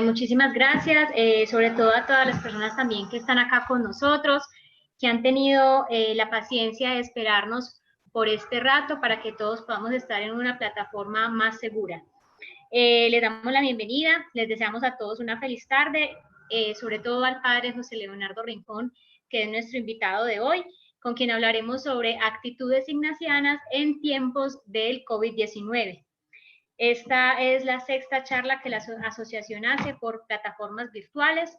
Muchísimas gracias, sobre todo a todas las personas también que están acá con nosotros, que han tenido la paciencia de esperarnos por este rato para que todos podamos estar en una plataforma más segura. Les damos la bienvenida, les deseamos a todos una feliz tarde, sobre todo al padre José Leonardo Rincón, que es nuestro invitado de hoy, con quien hablaremos sobre actitudes ignacianas en tiempos del COVID-19. Esta es la sexta charla que la asociación hace por plataformas virtuales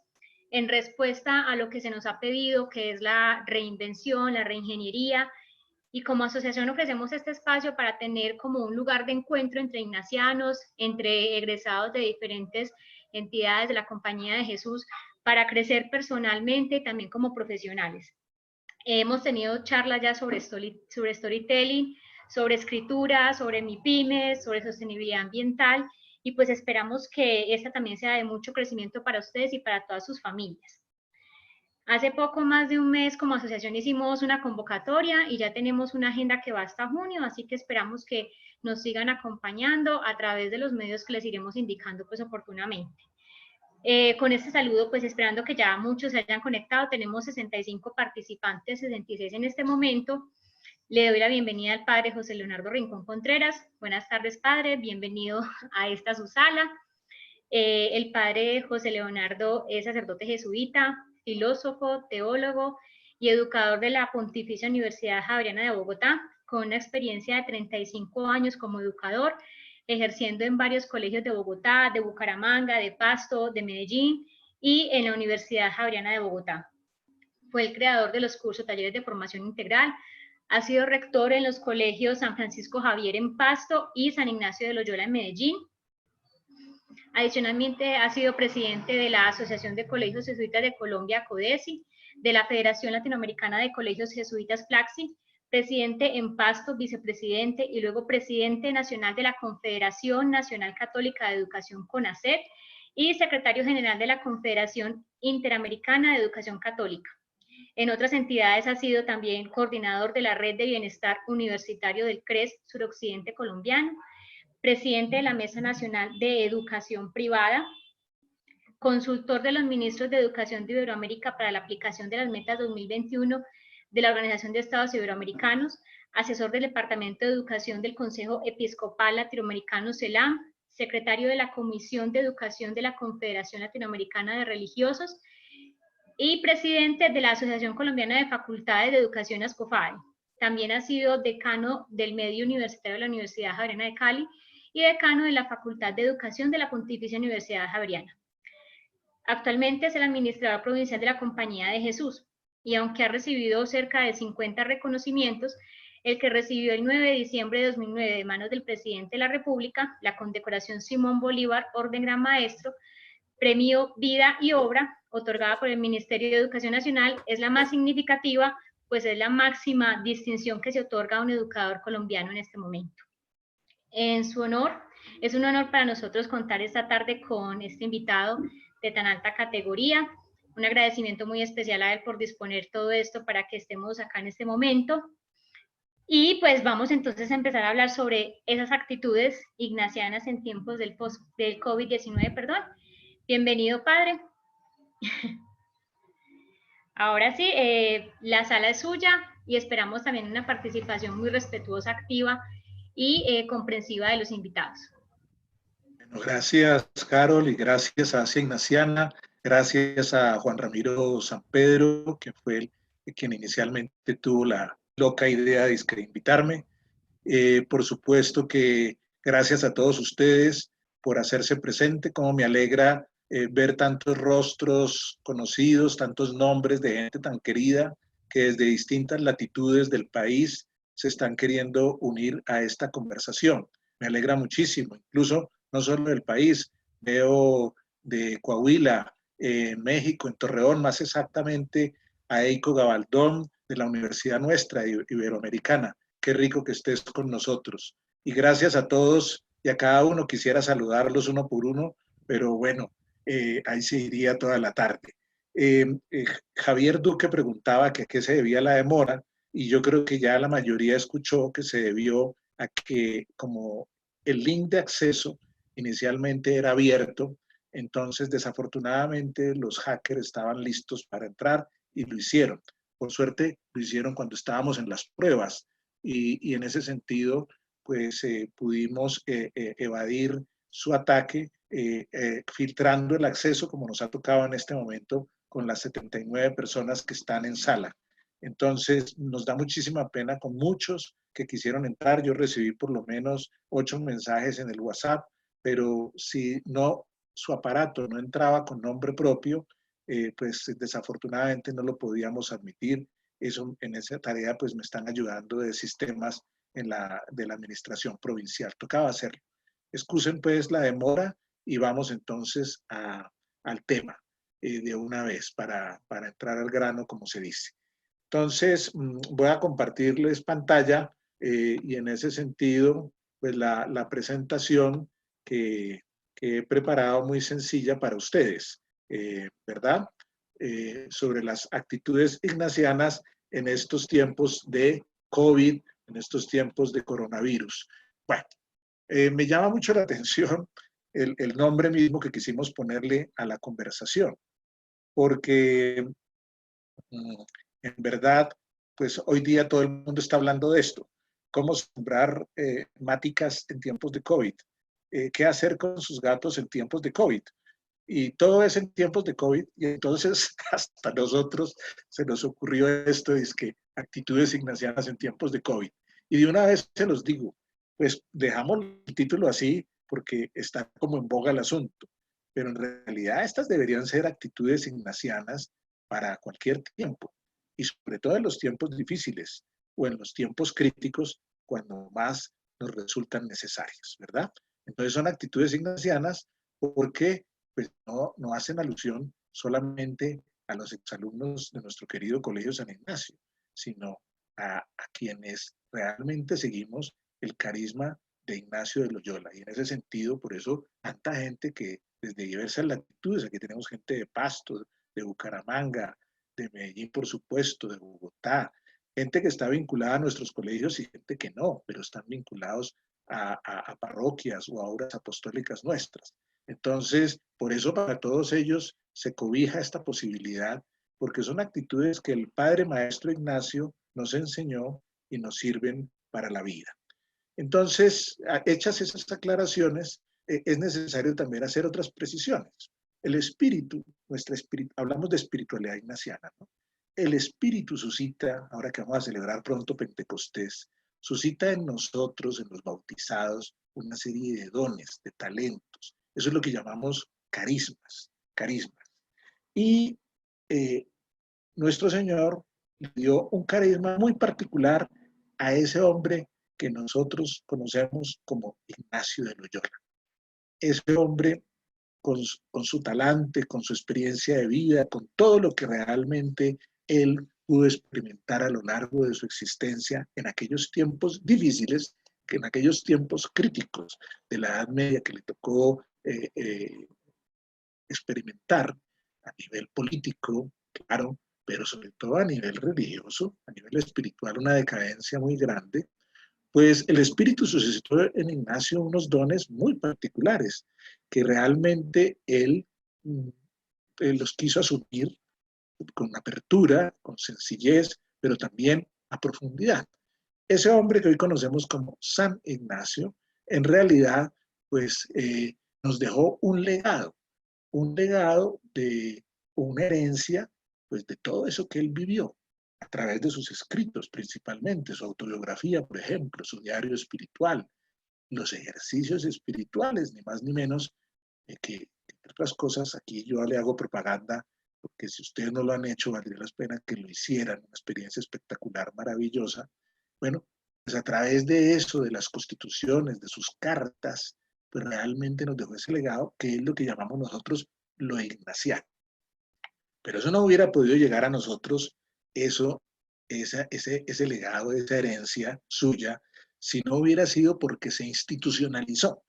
en respuesta a lo que se nos ha pedido, que es la reinvención, la reingeniería, y como asociación ofrecemos este espacio para tener como un lugar de encuentro entre ignacianos, entre egresados de diferentes entidades de la Compañía de Jesús, para crecer personalmente y también como profesionales. Hemos tenido charlas ya sobre storytelling, sobre escritura, sobre MIPYMES, sobre sostenibilidad ambiental, y pues esperamos que esta también sea de mucho crecimiento para ustedes y para todas sus familias. Hace poco más de un mes como asociación hicimos una convocatoria y ya tenemos una agenda que va hasta junio, así que esperamos que nos sigan acompañando a través de los medios que les iremos indicando pues oportunamente. Con este saludo, pues esperando que ya muchos se hayan conectado, tenemos 65 participantes, 66 en este momento. Le doy la bienvenida al padre José Leonardo Rincón Contreras. Buenas tardes, padre, bienvenido a esta su sala. El padre José Leonardo es sacerdote jesuita, filósofo, teólogo y educador de la Pontificia Universidad Javeriana de Bogotá, con una experiencia de 35 años como educador, ejerciendo en varios colegios de Bogotá, de Bucaramanga, de Pasto, de Medellín y en la Universidad Javeriana de Bogotá. Fue el creador de los cursos talleres de formación integral, ha sido rector en los colegios San Francisco Javier en Pasto y San Ignacio de Loyola en Medellín. Adicionalmente ha sido presidente de la Asociación de Colegios Jesuitas de Colombia, CODESI, de la Federación Latinoamericana de Colegios Jesuitas, FLACSI, presidente en Pasto, vicepresidente y luego presidente nacional de la Confederación Nacional Católica de Educación, CONACET, y secretario general de la Confederación Interamericana de Educación Católica. En otras entidades ha sido también coordinador de la Red de Bienestar Universitario del CRES Suroccidente Colombiano, presidente de la Mesa Nacional de Educación Privada, consultor de los ministros de Educación de Iberoamérica para la aplicación de las metas 2021 de la Organización de Estados Iberoamericanos, asesor del Departamento de Educación del Consejo Episcopal Latinoamericano CELAM, secretario de la Comisión de Educación de la Confederación Latinoamericana de Religiosos y presidente de la Asociación Colombiana de Facultades de Educación ASCOFADE. También ha sido decano del medio universitario de la Universidad Javeriana de Cali y decano de la Facultad de Educación de la Pontificia Universidad Javeriana. Actualmente es el administrador provincial de la Compañía de Jesús, y aunque ha recibido cerca de 50 reconocimientos, el que recibió el 9 de diciembre de 2009 de manos del presidente de la República, la condecoración Simón Bolívar Orden Gran Maestro, Premio Vida y Obra, otorgada por el Ministerio de Educación Nacional, es la más significativa, pues es la máxima distinción que se otorga a un educador colombiano en este momento. En su honor, es un honor para nosotros contar esta tarde con este invitado de tan alta categoría. Un agradecimiento muy especial a él por disponer todo esto para que estemos acá en este momento. Y pues vamos entonces a empezar a hablar sobre esas actitudes ignacianas en tiempos del COVID-19, perdón. Bienvenido, padre. Ahora sí, la sala es suya y esperamos también una participación muy respetuosa, activa y comprensiva de los invitados. Bueno, gracias, Carol, y gracias a Asia Ignaciana, gracias a Juan Ramiro San Pedro, que fue quien inicialmente tuvo la loca idea de invitarme. Por supuesto que gracias a todos ustedes por hacerse presente, como me alegra ver tantos rostros conocidos, tantos nombres de gente tan querida que desde distintas latitudes del país se están queriendo unir a esta conversación. Me alegra muchísimo, incluso no solo del país, veo de Coahuila, México, en Torreón, más exactamente a Eiko Gabaldón de la Universidad nuestra Iberoamericana. Qué rico que estés con nosotros. Y gracias a todos y a cada uno. Quisiera saludarlos uno por uno, pero bueno, ahí se iría toda la tarde. Javier Duque preguntaba que a qué se debía la demora, y yo creo que ya la mayoría escuchó que se debió a que como el link de acceso inicialmente era abierto, Entonces, desafortunadamente, los hackers estaban listos para entrar y lo hicieron. Por suerte, lo hicieron cuando estábamos en las pruebas y en ese sentido, pues pudimos evadir su ataque, filtrando el acceso como nos ha tocado en este momento con las 79 personas que están en sala. Entonces, nos da muchísima pena con muchos que quisieron entrar. Yo recibí por lo menos 8 mensajes en el WhatsApp, pero si no, su aparato no entraba con nombre propio, pues desafortunadamente no lo podíamos admitir. Eso, en esa tarea pues me están ayudando de sistemas de la administración provincial. Tocaba hacerlo. Excusen pues la demora y vamos entonces al tema de una vez para entrar al grano, como se dice. Entonces, voy a compartirles pantalla y en ese sentido, pues la presentación que he preparado muy sencilla para ustedes, ¿verdad? Sobre las actitudes ignacianas en estos tiempos de COVID, en estos tiempos de coronavirus. Bueno, me llama mucho la atención el nombre mismo que quisimos ponerle a la conversación, porque en verdad, pues hoy día todo el mundo está hablando de esto. Cómo sembrar máticas en tiempos de COVID. Qué hacer con sus gatos en tiempos de COVID. Y todo es en tiempos de COVID. Y entonces hasta nosotros se nos ocurrió esto, es que actitudes ignacianas en tiempos de COVID. Y de una vez se los digo, pues dejamos el título así porque está como en boga el asunto. Pero en realidad estas deberían ser actitudes ignacianas para cualquier tiempo y sobre todo en los tiempos difíciles o en los tiempos críticos cuando más nos resultan necesarios, ¿verdad? Entonces son actitudes ignacianas porque pues, no hacen alusión solamente a los exalumnos de nuestro querido Colegio San Ignacio, sino a quienes realmente seguimos el carisma de Ignacio de Loyola. Y en ese sentido, por eso, tanta gente que desde diversas latitudes, aquí tenemos gente de Pasto, de Bucaramanga, de Medellín, por supuesto, de Bogotá, gente que está vinculada a nuestros colegios y gente que no, pero están vinculados a parroquias o a obras apostólicas nuestras. Entonces, por eso para todos ellos se cobija esta posibilidad, porque son actitudes que el Padre Maestro Ignacio nos enseñó y nos sirven para la vida. Entonces, hechas esas aclaraciones, es necesario también hacer otras precisiones. El espíritu, hablamos de espiritualidad ignaciana, ¿no? El espíritu suscita, ahora que vamos a celebrar pronto Pentecostés, suscita en nosotros, en los bautizados, una serie de dones, de talentos. Eso es lo que llamamos carismas, carismas. Y nuestro Señor le dio un carisma muy particular a ese hombre que nosotros conocemos como Ignacio de Loyola. Ese hombre con su talante, con su experiencia de vida, con todo lo que realmente él pudo experimentar a lo largo de su existencia en aquellos tiempos difíciles, que en aquellos tiempos críticos de la Edad Media que le tocó experimentar a nivel político, claro, pero sobre todo a nivel religioso, a nivel espiritual, una decadencia muy grande, pues el Espíritu suscitó en Ignacio unos dones muy particulares que realmente él los quiso asumir con apertura, con sencillez, pero también a profundidad. Ese hombre que hoy conocemos como San Ignacio, en realidad, pues nos dejó un legado de una herencia, pues de todo eso que él vivió a través de sus escritos principalmente, su autobiografía, por ejemplo, su diario espiritual, los ejercicios espirituales, ni más ni menos, que entre otras cosas, aquí yo le hago propaganda, porque si ustedes no lo han hecho, valdría la pena que lo hicieran, una experiencia espectacular, maravillosa. Bueno, pues a través de eso, de las constituciones, de sus cartas, pues realmente nos dejó ese legado, que es lo que llamamos nosotros lo ignaciano. Pero eso no hubiera podido llegar a nosotros, ese legado, esa herencia suya, si no hubiera sido porque se institucionalizó.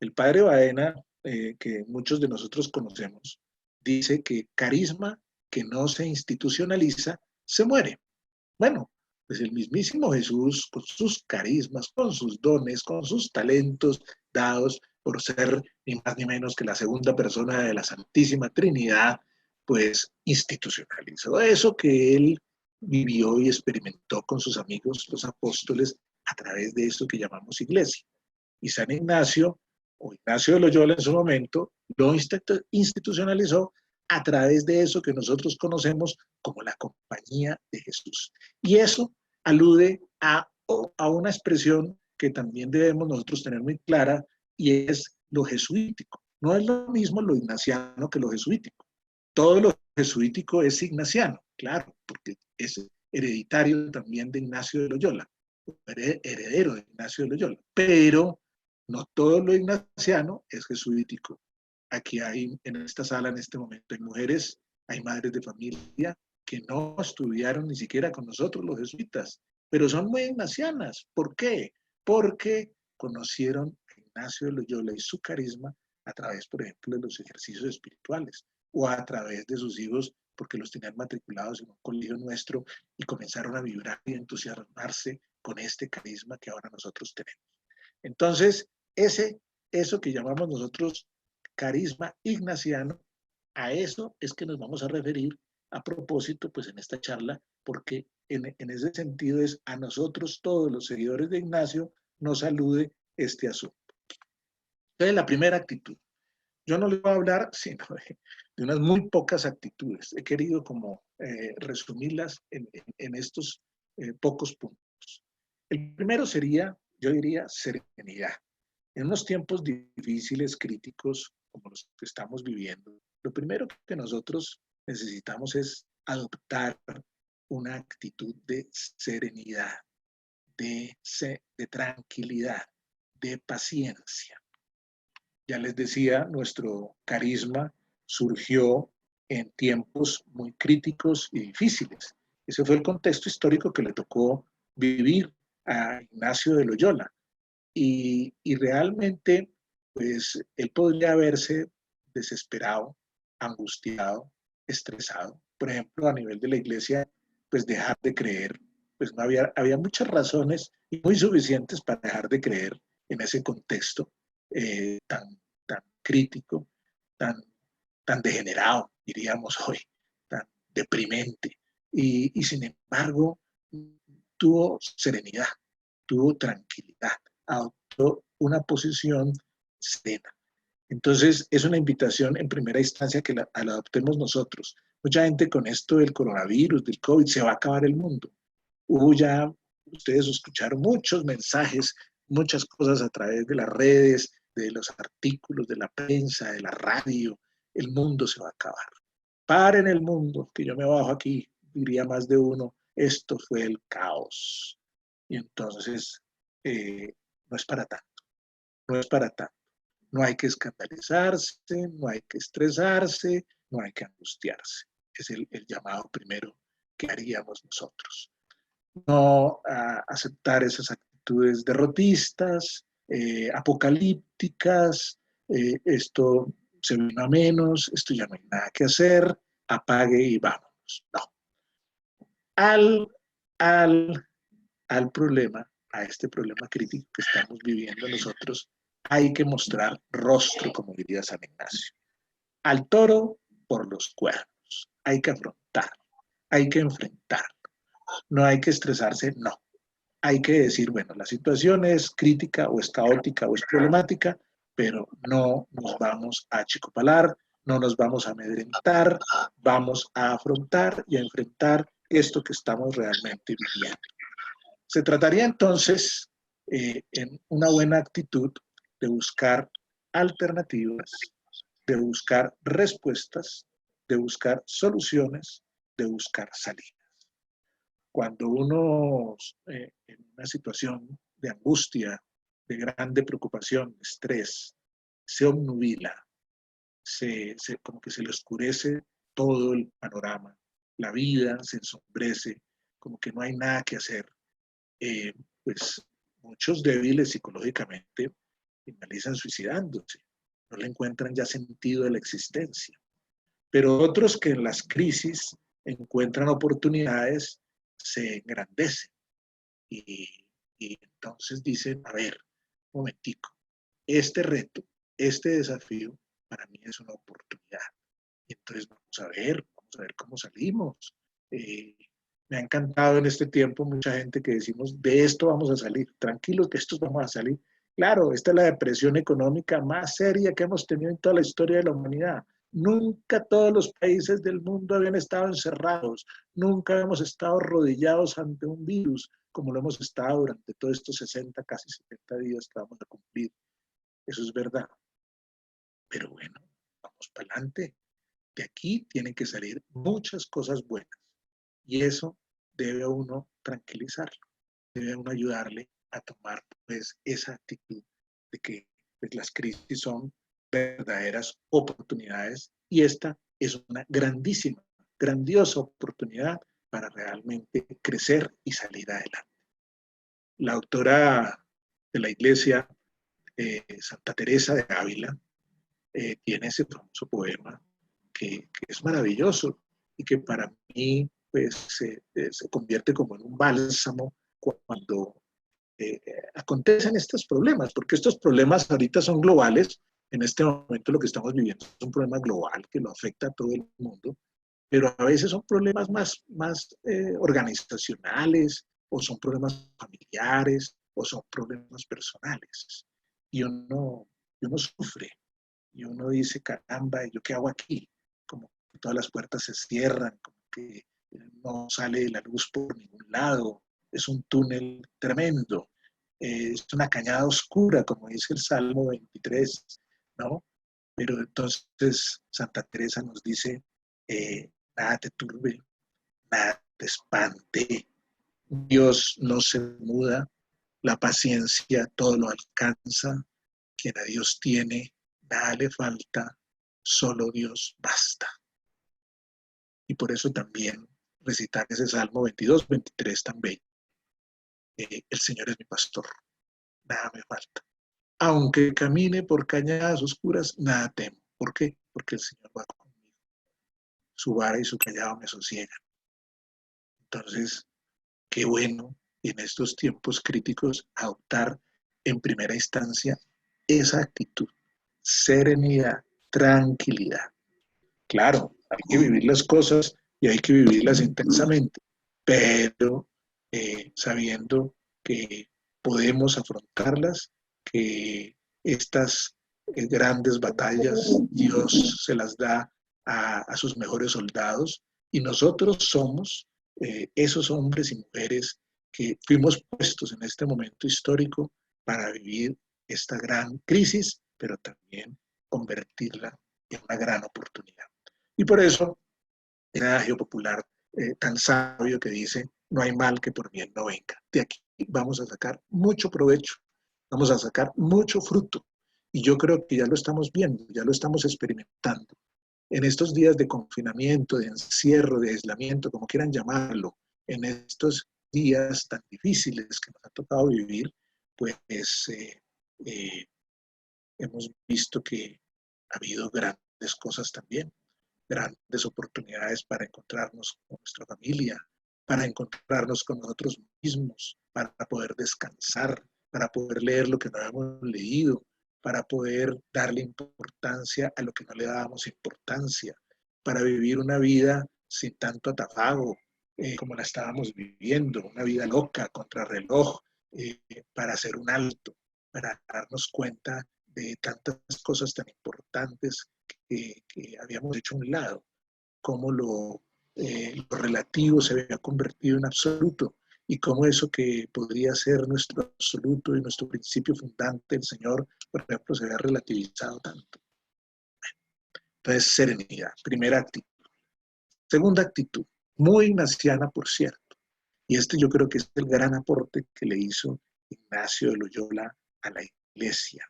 El padre Baena, que muchos de nosotros conocemos, dice que carisma que no se institucionaliza, se muere. Bueno, pues el mismísimo Jesús, con sus carismas, con sus dones, con sus talentos dados, por ser ni más ni menos que la segunda persona de la Santísima Trinidad, pues institucionalizó eso que él vivió y experimentó con sus amigos, los apóstoles, a través de esto que llamamos iglesia. Y San Ignacio, o Ignacio de Loyola en su momento, lo institucionalizó a través de eso que nosotros conocemos como la compañía de Jesús. Y eso alude a una expresión que también debemos nosotros tener muy clara, y es lo jesuítico. No es lo mismo lo ignaciano que lo jesuítico. Todo lo jesuítico es ignaciano, claro, porque es hereditario también de Ignacio de Loyola, heredero de Ignacio de Loyola, pero no todo lo ignaciano es jesuítico. Aquí hay, en esta sala en este momento, hay mujeres, hay madres de familia que no estudiaron ni siquiera con nosotros los jesuitas, pero son muy ignacianas. ¿Por qué? Porque conocieron a Ignacio de Loyola y su carisma a través, por ejemplo, de los ejercicios espirituales, o a través de sus hijos, porque los tenían matriculados en un colegio nuestro y comenzaron a vibrar y entusiasmarse con este carisma que ahora nosotros tenemos. Entonces, eso que llamamos nosotros carisma ignaciano, a eso es que nos vamos a referir a propósito, pues en esta charla, porque en ese sentido es a nosotros todos los seguidores de Ignacio nos alude este asunto. Entonces, la primera actitud. Yo no les voy a hablar sino de unas muy pocas actitudes. He querido como resumirlas en estos pocos puntos. El primero sería, yo diría, serenidad. En unos tiempos difíciles, críticos, como los que estamos viviendo, lo primero que nosotros necesitamos es adoptar una actitud de serenidad, de tranquilidad, de paciencia. Ya les decía, nuestro carisma surgió en tiempos muy críticos y difíciles. Ese fue el contexto histórico que le tocó vivir a Ignacio de Loyola. Y realmente, pues, él podría haberse desesperado, angustiado, estresado. Por ejemplo, a nivel de la iglesia, pues dejar de creer. Pues no había muchas razones y muy suficientes para dejar de creer en ese contexto tan crítico, tan, tan degenerado, diríamos hoy, tan deprimente. Y sin embargo, tuvo serenidad, tuvo tranquilidad, adoptó una posición serena. Entonces, es una invitación en primera instancia que la adoptemos nosotros. Mucha gente con esto del coronavirus, del COVID, se va a acabar el mundo. Hubo ya, ustedes escucharon muchos mensajes, muchas cosas a través de las redes, de los artículos, de la prensa, de la radio. El mundo se va a acabar. Paren el mundo, que yo me bajo aquí, diría más de uno, esto fue el caos. Y entonces, no es para tanto, no es para tanto. No hay que escandalizarse, no hay que estresarse, no hay que angustiarse. Es el llamado primero que haríamos nosotros. No aceptar esas actitudes derrotistas, apocalípticas, esto se vino a menos, esto ya no hay nada que hacer, apague y vámonos. No. Al problema, a este problema crítico que estamos viviendo nosotros, hay que mostrar rostro, como diría San Ignacio. Al toro por los cuernos. Hay que afrontarlo, hay que enfrentarlo. No hay que estresarse, no. Hay que decir, bueno, la situación es crítica o es caótica o es problemática, pero no nos vamos a achicopalar, no nos vamos a amedrentar, vamos a afrontar y a enfrentar esto que estamos realmente viviendo. Se trataría entonces, en una buena actitud, de buscar alternativas, de buscar respuestas, de buscar soluciones, de buscar salidas. Cuando uno en una situación de angustia, de grande preocupación, estrés, se obnubila, como que se le oscurece todo el panorama, la vida se ensombrece, como que no hay nada que hacer, pues muchos débiles psicológicamente finalizan suicidándose, no le encuentran ya sentido de la existencia. Pero otros que en las crisis encuentran oportunidades se engrandecen y entonces dicen, a ver, un momentico, este reto este desafío para mí es una oportunidad. Y entonces vamos a ver cómo salimos. Me ha encantado en este tiempo mucha gente que decimos, de esto vamos a salir, tranquilos que estos vamos a salir. Claro, esta es la depresión económica más seria que hemos tenido en toda la historia de la humanidad. Nunca todos los países del mundo habían estado encerrados, nunca hemos estado arrodillados ante un virus como lo hemos estado durante todos estos 60, casi 70 días que vamos a cumplir. Eso es verdad. Pero bueno, vamos para adelante. De aquí tienen que salir muchas cosas buenas. Y eso debe uno tranquilizarlo, debe uno ayudarle a tomar pues esa actitud de que pues, las crisis son verdaderas oportunidades y esta es una grandísima, grandiosa oportunidad para realmente crecer y salir adelante. La autora de la iglesia, Santa Teresa de Ávila, tiene ese famoso poema que es maravilloso y que para mí pues, se convierte como en un bálsamo cuando acontecen estos problemas, porque estos problemas ahorita son globales. En este momento lo que estamos viviendo es un problema global que lo afecta a todo el mundo, pero a veces son problemas más organizacionales o son problemas familiares o son problemas personales. Y uno sufre y uno dice, caramba, ¿yo qué hago aquí? Como que todas las puertas se cierran, como que no sale la luz por ningún lado, es un túnel tremendo, es una cañada oscura, como dice el Salmo 23, ¿no? Pero entonces Santa Teresa nos dice, nada te turbe, nada te espante, Dios no se muda, la paciencia todo lo alcanza, quien a Dios tiene, nada le falta, solo Dios basta. Y por eso también recitar ese Salmo 22, 23 también. El Señor es mi pastor, nada me falta. Aunque camine por cañadas oscuras, nada temo. ¿Por qué? Porque el Señor va conmigo. Su vara y su callado me sosiegan. Entonces, qué bueno en estos tiempos críticos adoptar en primera instancia esa actitud, serenidad, tranquilidad. Claro, hay que vivir las cosas y hay que vivirlas intensamente, pero sabiendo que podemos afrontarlas, que estas grandes batallas Dios se las da a sus mejores soldados y nosotros somos esos hombres y mujeres que fuimos puestos en este momento histórico para vivir esta gran crisis, pero también convertirla en una gran oportunidad. Y por eso, el adagio popular tan sabio que dice, no hay mal que por bien no venga. De aquí vamos a sacar mucho provecho, vamos a sacar mucho fruto. Y yo creo que ya lo estamos viendo, ya lo estamos experimentando. En estos días de confinamiento, de encierro, de aislamiento, como quieran llamarlo, en estos días tan difíciles que nos ha tocado vivir, pues hemos visto que ha habido grandes cosas también, grandes oportunidades para encontrarnos con nuestra familia, para encontrarnos con nosotros mismos, para poder descansar, para poder leer lo que no habíamos leído, para poder darle importancia a lo que no le dábamos importancia, para vivir una vida sin tanto atafago como la estábamos viviendo, una vida loca, contrarreloj, para hacer un alto, para darnos cuenta de tantas cosas tan importantes que habíamos hecho a un lado, cómo lo relativo se había convertido en absoluto y cómo eso que podría ser nuestro absoluto y nuestro principio fundante, el Señor, por ejemplo, se había relativizado tanto. Entonces, serenidad, primera actitud. Segunda actitud, muy ignaciana, por cierto, y este yo creo que es el gran aporte que le hizo Ignacio de Loyola a la iglesia.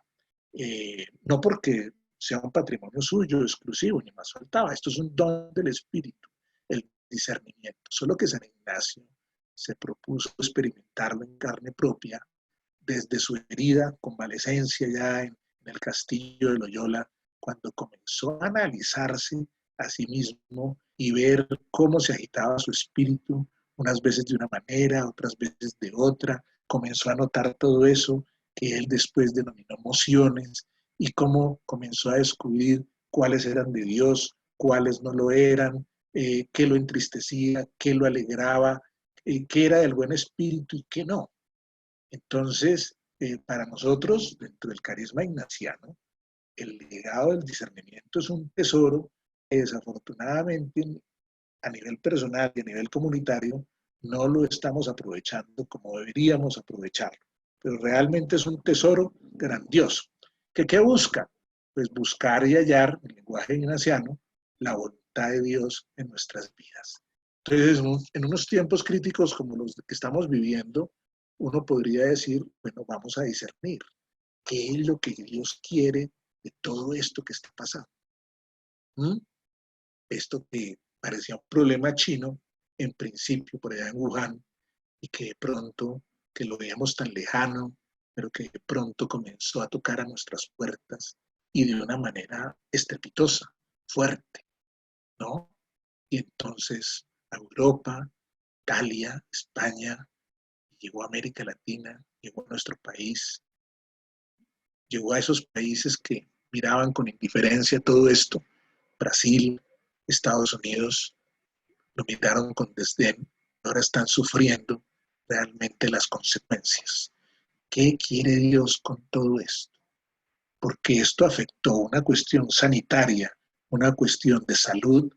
No porque sea un patrimonio suyo exclusivo, ni más faltaba, esto es un don del Espíritu, el discernimiento, solo que San Ignacio se propuso experimentarlo en carne propia desde su herida convalecencia ya en el castillo de Loyola, cuando comenzó a analizarse a sí mismo y ver cómo se agitaba su espíritu, unas veces de una manera, otras veces de otra, comenzó a notar todo eso que él después denominó emociones y cómo comenzó a descubrir cuáles eran de Dios, cuáles no lo eran, qué lo entristecía, qué lo alegraba, qué era del buen espíritu y qué no. Entonces, para nosotros, dentro del carisma ignaciano, el legado del discernimiento es un tesoro que desafortunadamente a nivel personal y a nivel comunitario no lo estamos aprovechando como deberíamos aprovecharlo. Pero realmente es un tesoro grandioso. ¿Qué busca? Pues buscar y hallar, en el lenguaje ignaciano, la voluntad de Dios en nuestras vidas. Entonces, en unos tiempos críticos como los que estamos viviendo, uno podría decir, bueno, vamos a discernir qué es lo que Dios quiere de todo esto que está pasando. ¿Mm? Esto que parecía un problema chino, en principio, por allá en Wuhan, y que de pronto, que lo veíamos tan lejano, pero que de pronto comenzó a tocar a nuestras puertas y de una manera estrepitosa, fuerte, ¿no? Y entonces a Europa, Italia, España, llegó a América Latina, llegó a nuestro país, llegó a esos países que miraban con indiferencia todo esto, Brasil, Estados Unidos, lo miraron con desdén, ahora están sufriendo realmente las consecuencias. ¿Qué quiere Dios con todo esto? Porque esto afectó una cuestión sanitaria, una cuestión de salud,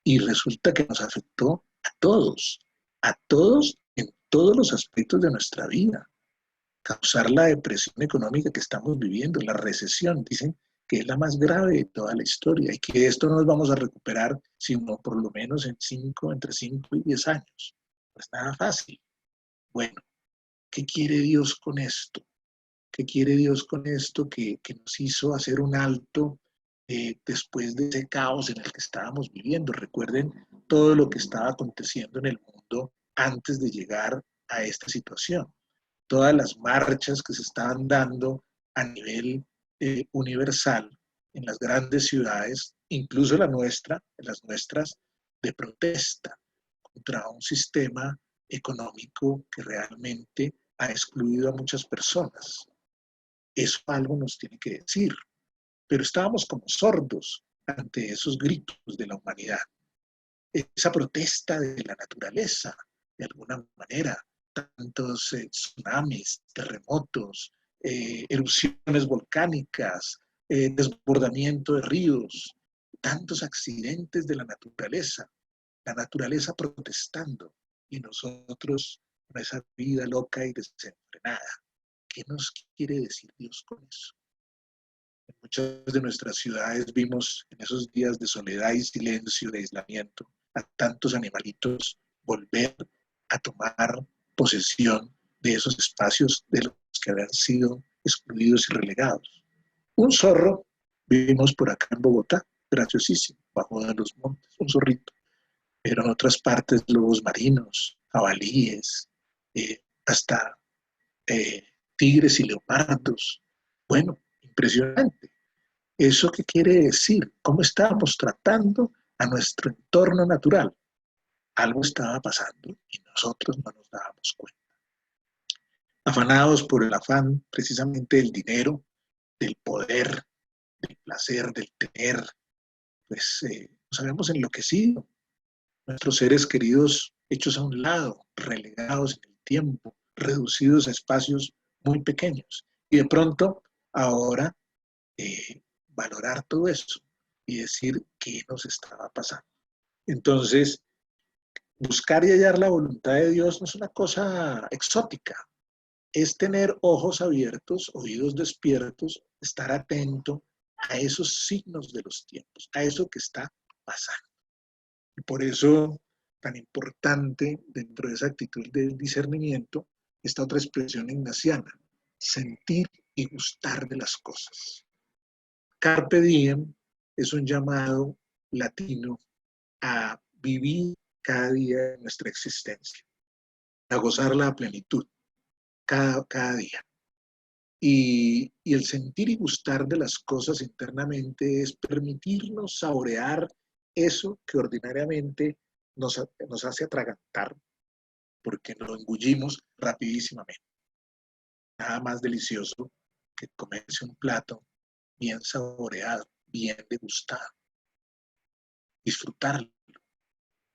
y resulta que nos afectó a todos en todos los aspectos de nuestra vida. Causar la depresión económica que estamos viviendo, la recesión, dicen que es la más grave de toda la historia y que esto no nos vamos a recuperar sino por lo menos entre 5 y 10 años. No es nada fácil. Bueno, ¿qué quiere Dios con esto? ¿Qué quiere Dios con esto que nos hizo hacer un alto después de ese caos en el que estábamos viviendo? Recuerden todo lo que estaba aconteciendo en el mundo antes de llegar a esta situación. Todas las marchas que se estaban dando a nivel universal en las grandes ciudades, incluso las nuestras, de protesta contra un sistema económico que realmente ha excluido a muchas personas. Eso algo nos tiene que decir, pero estábamos como sordos ante esos gritos de la humanidad, esa protesta de la naturaleza, de alguna manera, tantos tsunamis, terremotos, erupciones volcánicas, desbordamiento de ríos, tantos accidentes de la naturaleza protestando y nosotros con esa vida loca y desenfrenada. ¿Qué nos quiere decir Dios con eso? En muchas de nuestras ciudades vimos en esos días de soledad y silencio, de aislamiento, a tantos animalitos volver a tomar posesión de esos espacios de los que habían sido excluidos y relegados. Un zorro vimos por acá en Bogotá, graciosísimo, bajo de los montes, un zorrito, pero en otras partes lobos marinos, jabalíes, hasta eh, tigres y leopardos. Bueno, impresionante. ¿Eso qué quiere decir? ¿Cómo estábamos tratando a nuestro entorno natural? Algo estaba pasando y nosotros no nos dábamos cuenta. Afanados por el afán precisamente del dinero, del poder, del placer, del tener, pues nos habíamos enloquecido. Nuestros seres queridos hechos a un lado, relegados en el tiempo, reducidos a espacios muy pequeños. Y de pronto, ahora, valorar todo eso y decir qué nos estaba pasando. Entonces, buscar y hallar la voluntad de Dios no es una cosa exótica, es tener ojos abiertos, oídos despiertos, estar atento a esos signos de los tiempos, a eso que está pasando. Y por eso, tan importante dentro de esa actitud del discernimiento, esta otra expresión ignaciana, sentir y gustar de las cosas. Carpe diem es un llamado latino a vivir cada día de nuestra existencia, a gozarla a plenitud, cada día. Y el sentir y gustar de las cosas internamente es permitirnos saborear eso que ordinariamente nos hace atragantar, porque nos lo engullimos rapidísimamente. Nada más delicioso que comerse un plato bien saboreado, bien degustado. Disfrutarlo,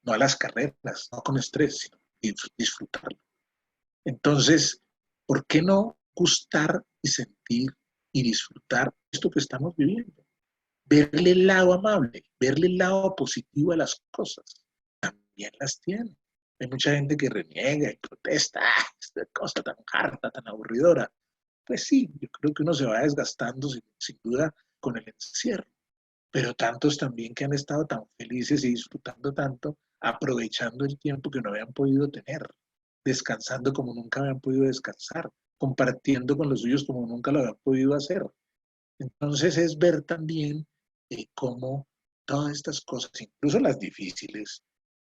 no a las carreras, no con estrés, sino disfrutarlo. Entonces, ¿por qué no gustar y sentir y disfrutar esto que estamos viviendo? Verle el lado amable, verle el lado positivo a las cosas. También las tiene. Hay mucha gente que reniega y protesta, esta cosa tan harta, tan aburridora. Pues sí, yo creo que uno se va desgastando sin duda con el encierro, pero tantos también que han estado tan felices y disfrutando tanto, aprovechando el tiempo que no habían podido tener, descansando como nunca habían podido descansar, compartiendo con los suyos como nunca lo habían podido hacer. Entonces es ver también cómo todas estas cosas, incluso las difíciles,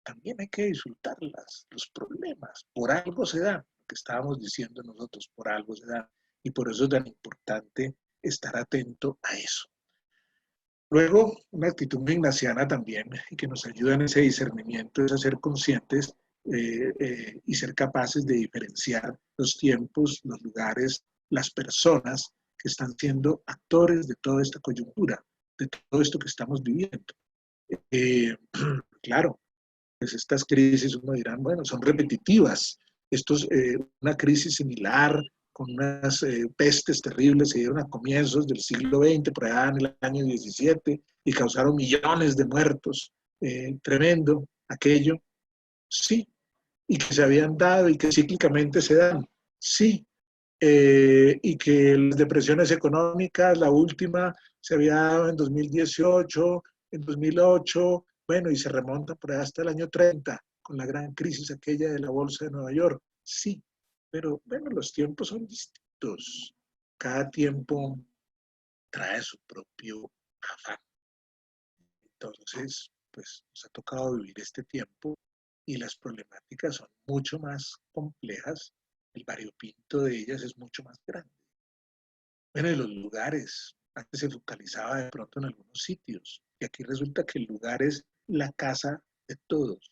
también hay que disfrutarlas, los problemas, por algo se dan, lo que estábamos diciendo nosotros, por algo se dan, y por eso es tan importante estar atento a eso. Luego, una actitud muy ignaciana también, y que nos ayuda en ese discernimiento, es a ser conscientes y ser capaces de diferenciar los tiempos, los lugares, las personas que están siendo actores de toda esta coyuntura, de todo esto que estamos viviendo. Claro, pues estas crisis, uno dirá, bueno, son repetitivas. Esto es una crisis similar con unas pestes terribles se dieron a comienzos del siglo XX, por allá en el año 17, y causaron millones de muertos. Tremendo aquello. Sí. Y que se habían dado y que cíclicamente se dan. Sí. Y que las depresiones económicas, la última se había dado en 2018, en 2008, bueno, y se remonta por ahí hasta el año 30, con la gran crisis aquella de la Bolsa de Nueva York. Sí, pero bueno, los tiempos son distintos. Cada tiempo trae su propio afán. Entonces, pues nos ha tocado vivir este tiempo y las problemáticas son mucho más complejas. El variopinto de ellas es mucho más grande. Bueno, y los lugares, antes se focalizaba de pronto en algunos sitios, y aquí resulta que el lugar es la casa de todos,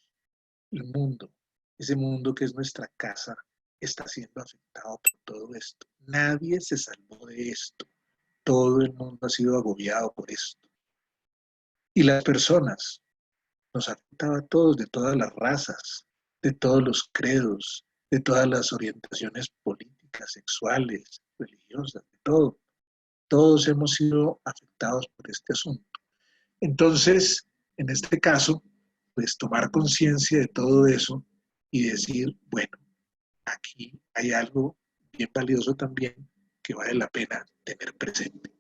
el mundo. Ese mundo que es nuestra casa está siendo afectado por todo esto. Nadie se salvó de esto. Todo el mundo ha sido agobiado por esto. Y las personas, nos afectaba a todos, de todas las razas, de todos los credos, de todas las orientaciones políticas, sexuales, religiosas, de todo. Todos hemos sido afectados por este asunto. Entonces, en este caso, pues tomar conciencia de todo eso y decir, bueno, aquí hay algo bien valioso también que vale la pena tener presente.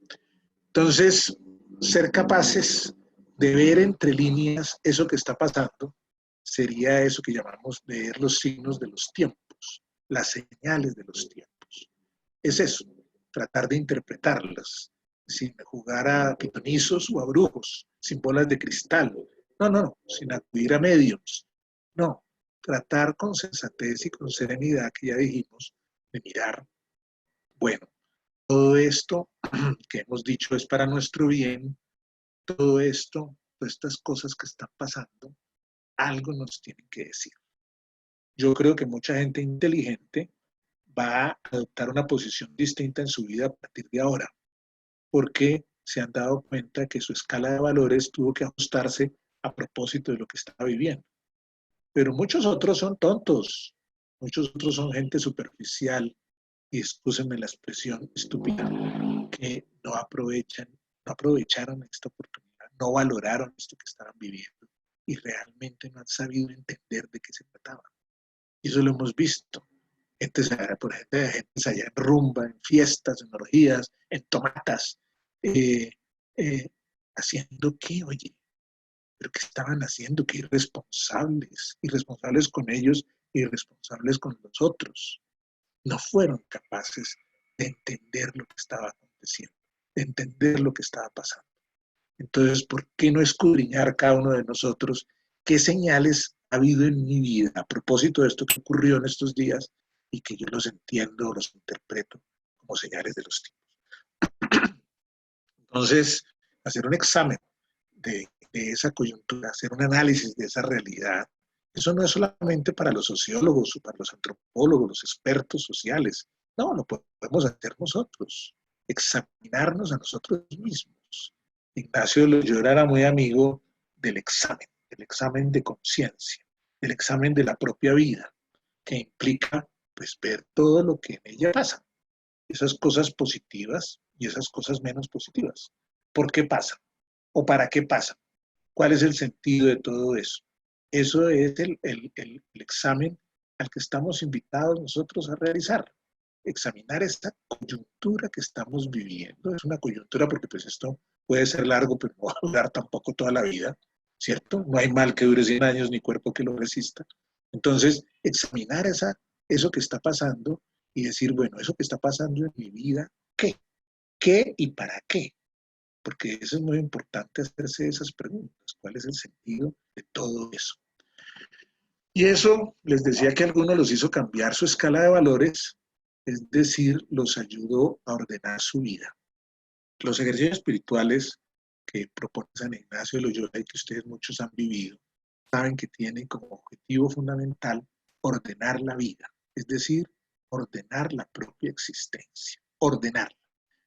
Entonces, ser capaces de ver entre líneas eso que está pasando sería eso que llamamos leer los signos de los tiempos, las señales de los tiempos. Es eso, tratar de interpretarlas, sin jugar a pitonizos o a brujos, sin bolas de cristal. No, no, sin acudir a mediums. No, tratar con sensatez y con serenidad, que ya dijimos, de mirar, bueno, todo esto que hemos dicho es para nuestro bien, todo esto, todas estas cosas que están pasando, algo nos tienen que decir. Yo creo que mucha gente inteligente va a adoptar una posición distinta en su vida a partir de ahora, porque se han dado cuenta que su escala de valores tuvo que ajustarse a propósito de lo que estaba viviendo. Pero muchos otros son tontos, muchos otros son gente superficial, y excúsenme la expresión estúpida, que no aprovecharon esta oportunidad, no valoraron esto que estaban viviendo y realmente no han sabido entender de qué se trataba. Y eso lo hemos visto. Gente se allá en rumba, en fiestas, en orgías, en tomatas, eh, eh, haciendo qué, oye, pero qué estaban haciendo, qué irresponsables con ellos, irresponsables con los otros. No fueron capaces de entender lo que estaba aconteciendo, de entender lo que estaba pasando. Entonces, ¿por qué no escudriñar cada uno de nosotros qué señales ha habido en mi vida a propósito de esto que ocurrió en estos días y que yo los entiendo, los interpreto como señales de los tiempos? Entonces, hacer un examen de esa coyuntura, hacer un análisis de esa realidad, eso no es solamente para los sociólogos o para los antropólogos, los expertos sociales. No, lo podemos hacer nosotros. examinarnos a nosotros mismos. Ignacio de Loyola era muy amigo del examen de conciencia, del examen de la propia vida, que implica pues ver todo lo que en ella pasa, esas cosas positivas y esas cosas menos positivas. ¿Por qué pasa? ¿O para qué pasa? ¿Cuál es el sentido de todo eso? Eso es el examen al que estamos invitados nosotros a realizar. Examinar esta coyuntura que estamos viviendo. Es una coyuntura porque pues esto puede ser largo, pero no va a durar tampoco toda la vida, ¿cierto? No hay mal que dure 100 años ni cuerpo que lo resista. Entonces, examinar eso que está pasando y decir, bueno, eso que está pasando en mi vida, ¿qué? ¿Qué y para qué? Porque eso es muy importante hacerse esas preguntas. ¿Cuál es el sentido de todo eso? Y eso les decía que a algunos los hizo cambiar su escala de valores, es decir, los ayudó a ordenar su vida. Los ejercicios espirituales que propone San Ignacio de Loyola y que ustedes muchos han vivido, saben que tienen como objetivo fundamental ordenar la vida, es decir, ordenar la propia existencia, ordenarla.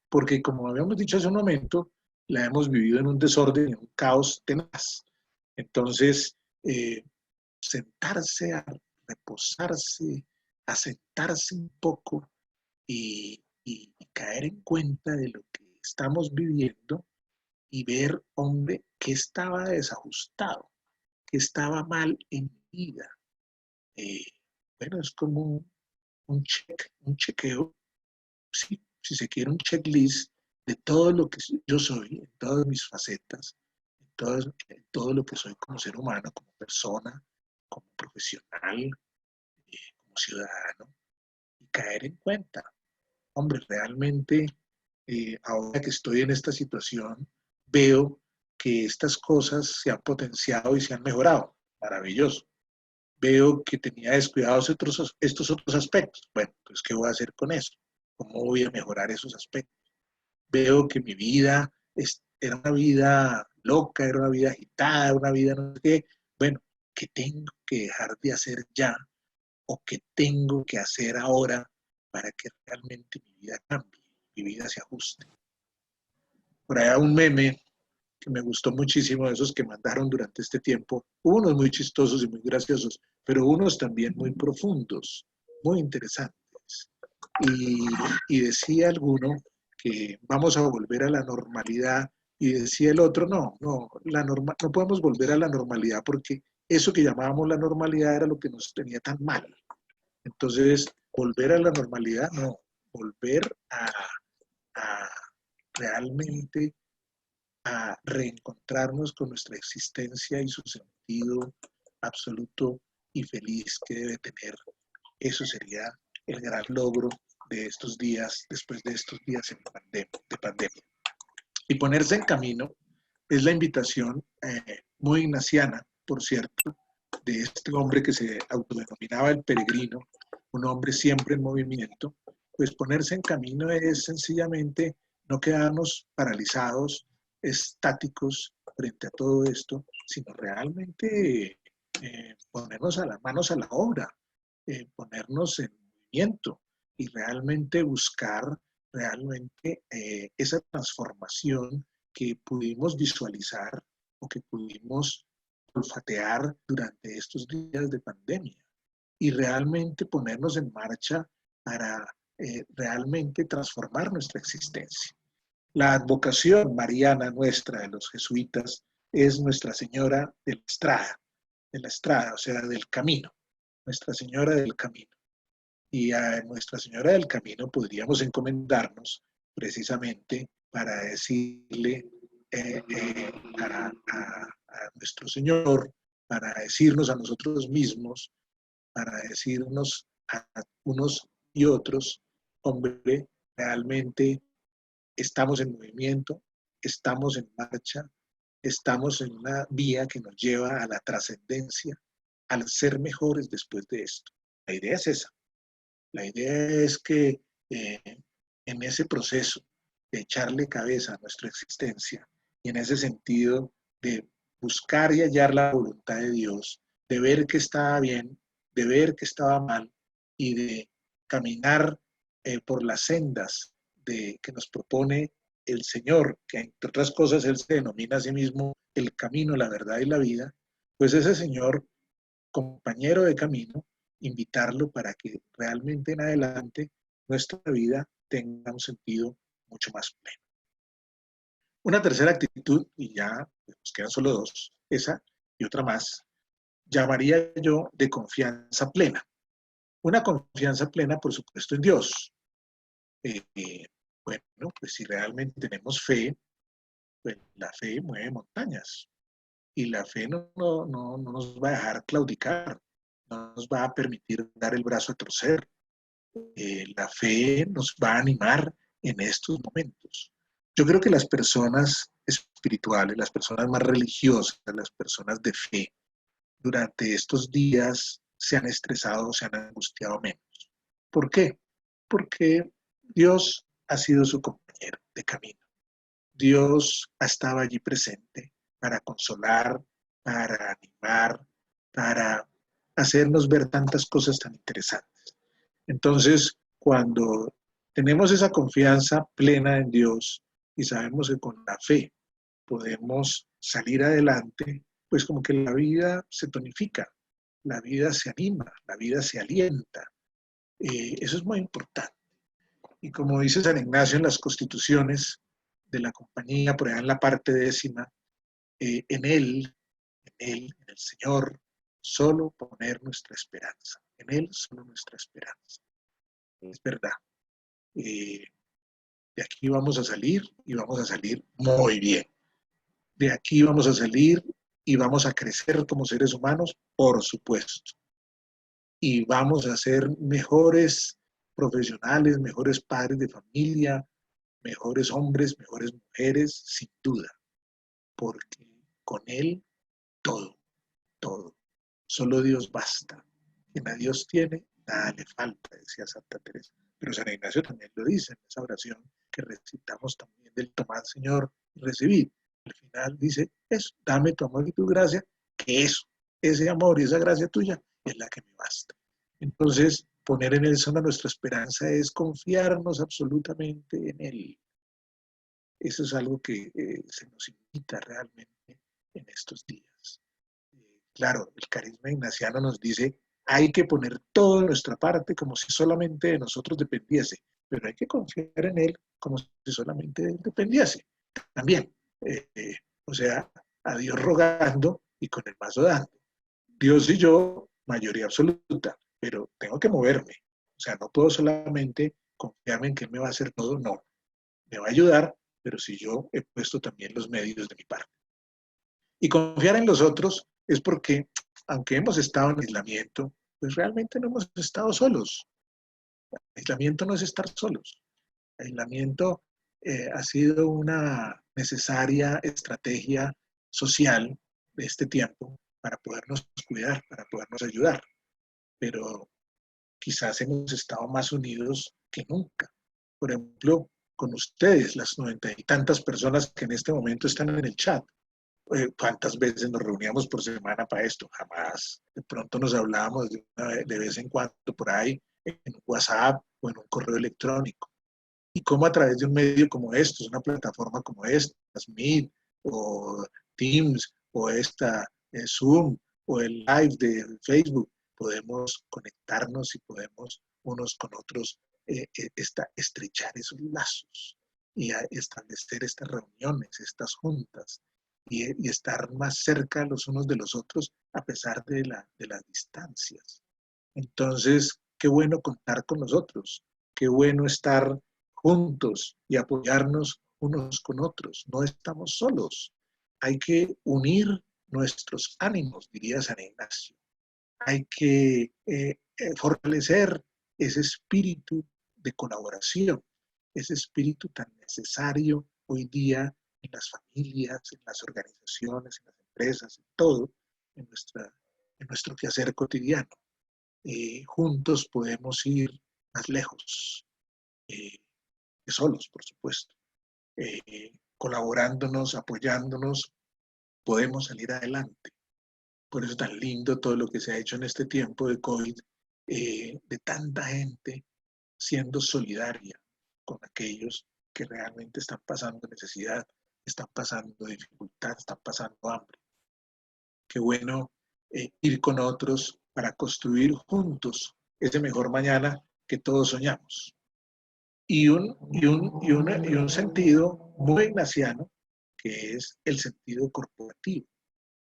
Porque como habíamos dicho hace un momento, la hemos vivido en un desorden, en un caos tenaz. Entonces, sentarse a reposarse, a sentarse un poco y caer en cuenta de lo que estamos viviendo y ver, hombre, qué estaba desajustado, qué estaba mal en mi vida. Eh, bueno, es como un chequeo, sí, si se quiere, un checklist de todo lo que yo soy, en todas mis facetas, en todo lo que soy como ser humano, como persona, como profesional, como ciudadano, y caer en cuenta, hombre, realmente ahora que estoy en esta situación, veo que estas cosas se han potenciado y se han mejorado. Maravilloso. Veo que tenía descuidados estos otros aspectos. Bueno, entonces, ¿qué voy a hacer con eso? ¿Cómo voy a mejorar esos aspectos? Veo que mi vida era una vida loca, era una vida agitada, una vida no sé qué. Bueno, ¿qué tengo que dejar de hacer ya? ¿O qué tengo que hacer ahora para que realmente mi vida cambie, mi vida se ajuste? Por allá un meme que me gustó muchísimo, de esos que mandaron durante este tiempo, unos muy chistosos y muy graciosos, pero unos también muy profundos, muy interesantes. Y decía alguno que vamos a volver a la normalidad y decía el otro, no podemos volver a la normalidad porque eso que llamábamos la normalidad era lo que nos tenía tan mal. Entonces, volver a la normalidad, no, volver a realmente a reencontrarnos con nuestra existencia y su sentido absoluto y feliz que debe tener. Eso sería el gran logro de estos días, después de estos días de pandemia. Y ponerse en camino es la invitación muy ignaciana, por cierto, de este hombre que se autodenominaba el peregrino, un hombre siempre en movimiento. Pues ponerse en camino es sencillamente no quedarnos paralizados, estáticos frente a todo esto, sino realmente ponernos a las manos a la obra, ponernos en movimiento y realmente buscar realmente esa transformación que pudimos visualizar o que pudimos olfatear durante estos días de pandemia y realmente ponernos en marcha para realmente transformar nuestra existencia. La advocación mariana nuestra de los jesuitas es Nuestra Señora de la Estrada, o sea, del camino, Nuestra Señora del Camino. Y a Nuestra Señora del Camino podríamos encomendarnos precisamente para decirle a nuestro Señor, para decirnos a nosotros mismos, para decirnos a unos y otros, hombre, realmente estamos en movimiento, estamos en marcha, estamos en una vía que nos lleva a la trascendencia, al ser mejores después de esto. La idea es esa. La idea es que en ese proceso de echarle cabeza a nuestra existencia y en ese sentido de buscar y hallar la voluntad de Dios, de ver que estaba bien, de ver que estaba mal y de caminar por las sendas que nos propone el Señor, que entre otras cosas Él se denomina a sí mismo el camino, la verdad y la vida, pues ese Señor, compañero de camino, invitarlo para que realmente en adelante nuestra vida tenga un sentido mucho más pleno. Una tercera actitud, y ya nos quedan solo dos, esa y otra más, llamaría yo de confianza plena. Una confianza plena, por supuesto, en Dios. Bueno, pues si realmente tenemos fe, pues la fe mueve montañas y la fe no nos va a dejar claudicar, no nos va a permitir dar el brazo a torcer. La fe nos va a animar en estos momentos. Yo creo que las personas espirituales, las personas más religiosas, las personas de fe, durante estos días se han estresado, se han angustiado menos. ¿Por qué? Porque Dios ha sido su compañero de camino. Dios ha estado allí presente para consolar, para animar, para hacernos ver tantas cosas tan interesantes. Entonces, cuando tenemos esa confianza plena en Dios y sabemos que con la fe podemos salir adelante, pues como que la vida se tonifica, la vida se anima, la vida se alienta. Eso es muy importante. Y como dice San Ignacio en las constituciones de la compañía, por allá en la parte 10ª, en el Señor, solo poner nuestra esperanza. En Él, solo nuestra esperanza. Es verdad. De aquí vamos a salir y vamos a salir muy bien. De aquí vamos a salir y vamos a crecer como seres humanos, por supuesto. Y vamos a ser mejores profesionales, mejores padres de familia, mejores hombres, mejores mujeres, sin duda. Porque con Él todo, todo. Solo Dios basta. Quien a Dios tiene, nada le falta, decía Santa Teresa. Pero San Ignacio también lo dice en esa oración que recitamos también del tomad, Señor, y recibid. Al final dice, eso, dame tu amor y tu gracia, que eso, ese amor y esa gracia tuya es la que me basta. Entonces, poner en Él solo nuestra esperanza es confiarnos absolutamente en Él. Eso es algo que se nos invita realmente en estos días. Claro, el carisma ignaciano nos dice, hay que poner todo de nuestra parte como si solamente de nosotros dependiese, pero hay que confiar en Él como si solamente de Él dependiese. También, o sea, a Dios rogando y con el mazo dando. Dios y yo, mayoría absoluta, pero tengo que moverme. O sea, no puedo solamente confiarme en que Él me va a hacer todo, no. Me va a ayudar, pero si yo he puesto también los medios de mi parte. Y confiar en los otros es porque, aunque hemos estado en aislamiento, pues realmente no hemos estado solos. Aislamiento no es estar solos. Aislamiento ha sido una necesaria estrategia social de este tiempo para podernos cuidar, para podernos ayudar. Pero quizás hemos estado más unidos que nunca. Por ejemplo, con ustedes, las 90 y tantas personas que en este momento están en el chat. ¿Cuántas veces nos reuníamos por semana para esto? Jamás. De pronto nos hablábamos de vez en cuando por ahí en WhatsApp o en un correo electrónico. Y cómo a través de un medio como estos, una plataforma como esta, Meet o Teams o esta Zoom o el live de Facebook, podemos conectarnos y podemos unos con otros estrechar esos lazos y establecer estas reuniones, estas juntas y estar más cerca los unos de los otros a pesar de las distancias. Entonces, qué bueno contar con nosotros, qué bueno estar juntos y apoyarnos unos con otros. No estamos solos. Hay que unir nuestros ánimos, diría San Ignacio. Hay que fortalecer ese espíritu de colaboración, ese espíritu tan necesario hoy día en las familias, en las organizaciones, en las empresas, en todo, en nuestro quehacer cotidiano. Juntos podemos ir más lejos, que solos, por supuesto. Colaborándonos, apoyándonos, podemos salir adelante. Por eso es tan lindo todo lo que se ha hecho en este tiempo de COVID, de tanta gente siendo solidaria, con aquellos que realmente están pasando necesidad, están pasando dificultad, están pasando hambre. Qué bueno ir con otros para construir juntos ese mejor mañana que todos soñamos. Y un sentido muy ignaciano, que es el sentido corporativo.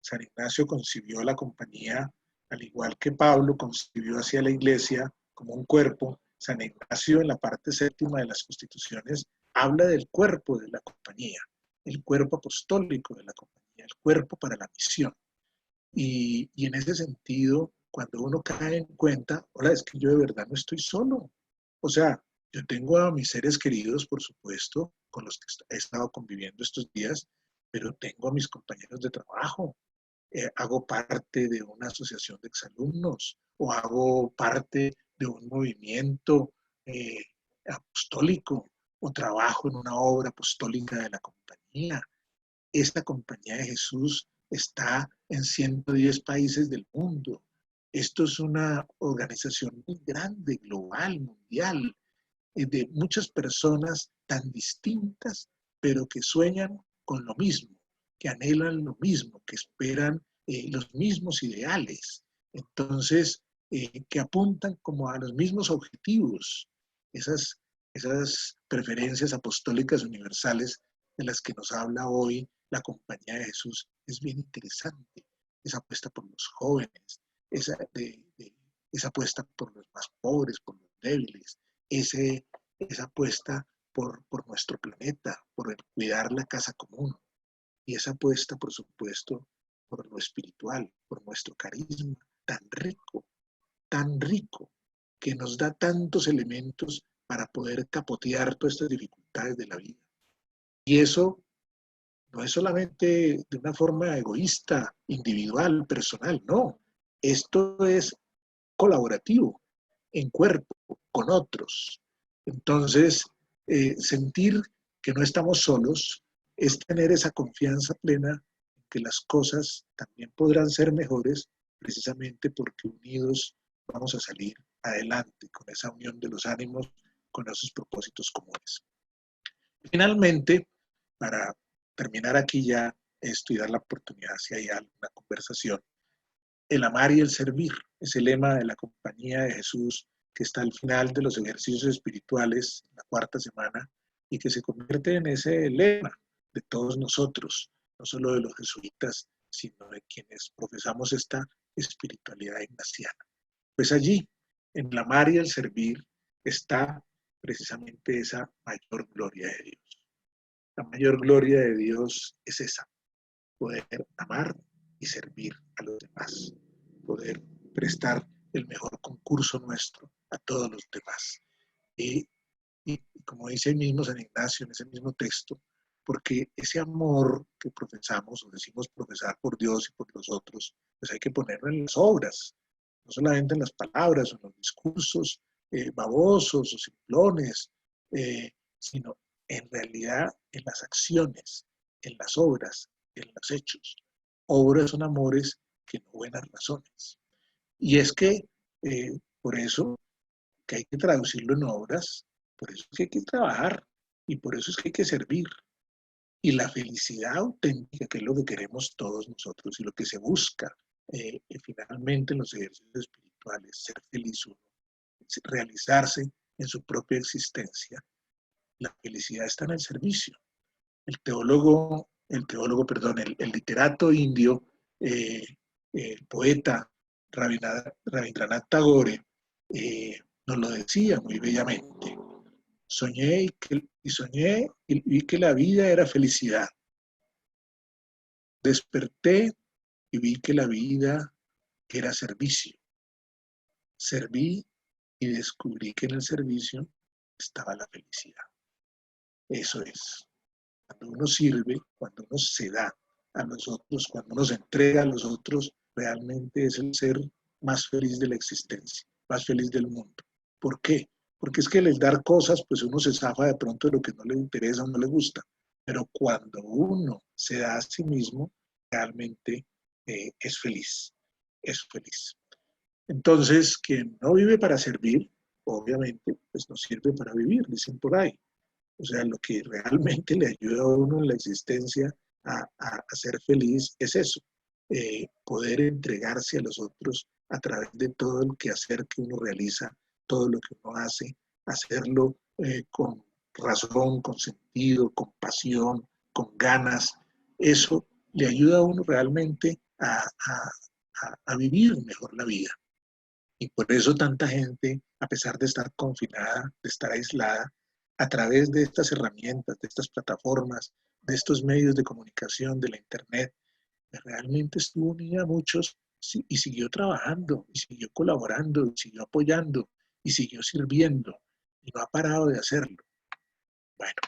San Ignacio concibió la compañía, al igual que Pablo concibió hacia la iglesia como un cuerpo. San Ignacio, en la parte séptima de las Constituciones, habla del cuerpo de la compañía, el cuerpo apostólico de la compañía, el cuerpo para la misión. Y en ese sentido, cuando uno cae en cuenta, hola, es que yo de verdad no estoy solo. O sea, yo tengo a mis seres queridos, por supuesto, con los que he estado conviviendo estos días, pero tengo a mis compañeros de trabajo, hago parte de una asociación de exalumnos o hago parte de un movimiento eh, apostólico o trabajo en una obra apostólica de la compañía. Esta compañía de Jesús está en 110 países del mundo. Esto es una organización muy grande, global, mundial, de muchas personas tan distintas, pero que sueñan con lo mismo, que anhelan lo mismo, que esperan los mismos ideales. Entonces, que apuntan como a los mismos objetivos, esas preferencias apostólicas universales de las que nos habla hoy la compañía de Jesús. Es bien interesante esa apuesta por los jóvenes, esa apuesta por los más pobres, por los débiles, esa apuesta por nuestro planeta, por el cuidar la casa común, y esa apuesta, por supuesto, por lo espiritual, por nuestro carisma tan rico, que nos da tantos elementos para poder capotear todas estas dificultades de la vida. Y eso no es solamente de una forma egoísta, individual, personal, no. Esto es colaborativo, en cuerpo, con otros. Entonces, sentir que no estamos solos es tener esa confianza plena en que las cosas también podrán ser mejores, precisamente porque unidos vamos a salir adelante con esa unión de los ánimos, con esos propósitos comunes. Finalmente, para terminar aquí ya esto y dar la oportunidad si hay alguna conversación, el amar y el servir es el lema de la Compañía de Jesús que está al final de los ejercicios espirituales, la cuarta semana, y que se convierte en ese lema de todos nosotros, no solo de los jesuitas, sino de quienes profesamos esta espiritualidad ignaciana. Pues allí, en el amar y el servir, está precisamente esa mayor gloria de Dios. La mayor gloria de Dios es esa, poder amar y servir a los demás, poder prestar el mejor concurso nuestro a todos los demás. Y como dice el mismo San Ignacio en ese mismo texto, porque ese amor que profesamos o decimos profesar por Dios y por los otros, pues hay que ponerlo en las obras, no solamente en las palabras o en los discursos babosos o simplones, sino en realidad en las acciones, en las obras, en los hechos. Obras son amores que no buenas razones. Y es que por eso que hay que traducirlo en obras, por eso es que hay que trabajar y por eso es que hay que servir. Y la felicidad auténtica, que es lo que queremos todos nosotros y lo que se busca finalmente en los ejercicios espirituales, ser feliz uno, realizarse en su propia existencia. La felicidad está en el servicio. El literato indio, el poeta Rabindranath Tagore, nos lo decía muy bellamente. Soñé y vi que la vida era felicidad. Desperté y vi que la vida era servicio. Serví y descubrí que en el servicio estaba la felicidad. Eso es. Cuando uno sirve, cuando uno se da a los otros, cuando uno se entrega a los otros, realmente es el ser más feliz de la existencia, más feliz del mundo. ¿Por qué? Porque es que el dar cosas, pues uno se zafa de pronto de lo que no le interesa o no le gusta. Pero cuando uno se da a sí mismo, realmente es feliz, es feliz. Entonces, quien no vive para servir, obviamente pues no sirve para vivir, dicen por ahí. O sea, lo que realmente le ayuda a uno en la existencia a ser feliz es eso, poder entregarse a los otros a través de todo el quehacer que uno realiza, todo lo que uno hace, hacerlo con razón, con sentido, con pasión, con ganas. Eso le ayuda a uno realmente a vivir mejor la vida. Y por eso tanta gente, a pesar de estar confinada, de estar aislada, a través de estas herramientas, de estas plataformas, de estos medios de comunicación, de la Internet, realmente estuvo unida a muchos y siguió trabajando, y siguió colaborando, y siguió apoyando, y siguió sirviendo, y no ha parado de hacerlo. Bueno,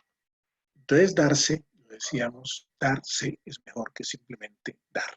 entonces darse, lo decíamos, darse es mejor que simplemente dar.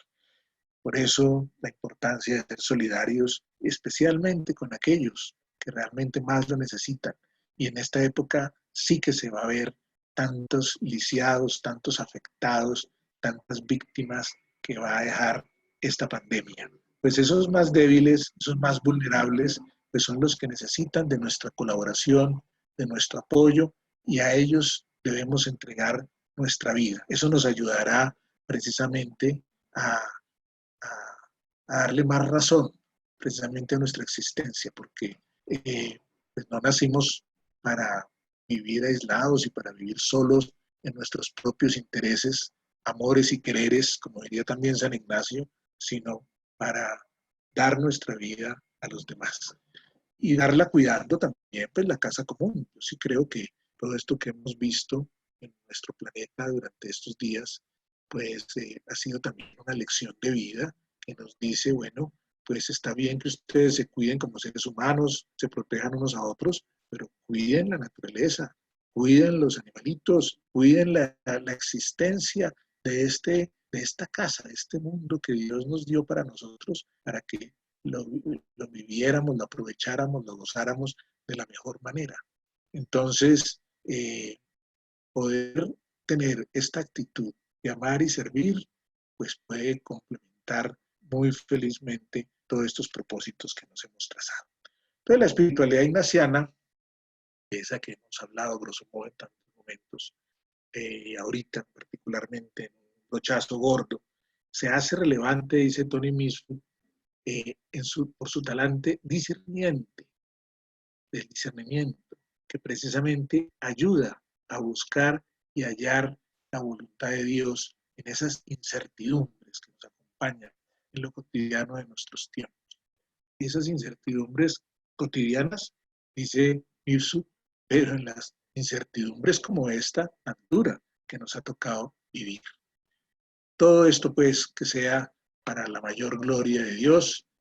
Por eso la importancia de ser solidarios, especialmente con aquellos que realmente más lo necesitan. Y en esta época sí que se va a ver tantos lisiados, tantos afectados, tantas víctimas que va a dejar esta pandemia. Pues esos más débiles, esos más vulnerables, pues son los que necesitan de nuestra colaboración, de nuestro apoyo, y a ellos debemos entregar nuestra vida. Eso nos ayudará precisamente a darle más razón precisamente a nuestra existencia, porque pues no nacimos para vivir aislados y para vivir solos en nuestros propios intereses, amores y quereres, como diría también San Ignacio, sino para dar nuestra vida a los demás. Y darla cuidando también pues la casa común. Yo sí creo que todo esto que hemos visto en nuestro planeta durante estos días, pues ha sido también una lección de vida que nos dice, bueno, pues está bien que ustedes se cuiden como seres humanos, se protejan unos a otros, pero cuiden la naturaleza, cuiden los animalitos, cuiden la existencia de esta casa, de este mundo que Dios nos dio para nosotros, para que lo, lo viviéramos, lo aprovecháramos, lo gozáramos de la mejor manera. Entonces, poder tener esta actitud de amar y servir, pues puede complementar muy felizmente todos estos propósitos que nos hemos trazado. Entonces, la espiritualidad ignaciana, esa que hemos hablado grosso modo en tantos momentos, ahorita particularmente en un brochazo gordo, se hace relevante, dice Tony Misfu, por su talante discerniente, del discernimiento, que precisamente ayuda a buscar y hallar la voluntad de Dios en esas incertidumbres que nos acompañan en lo cotidiano de nuestros tiempos. Y esas incertidumbres cotidianas, dice Mirsu, pero en las incertidumbres como esta tan dura que nos ha tocado vivir. Todo esto pues que sea para la mayor gloria de Dios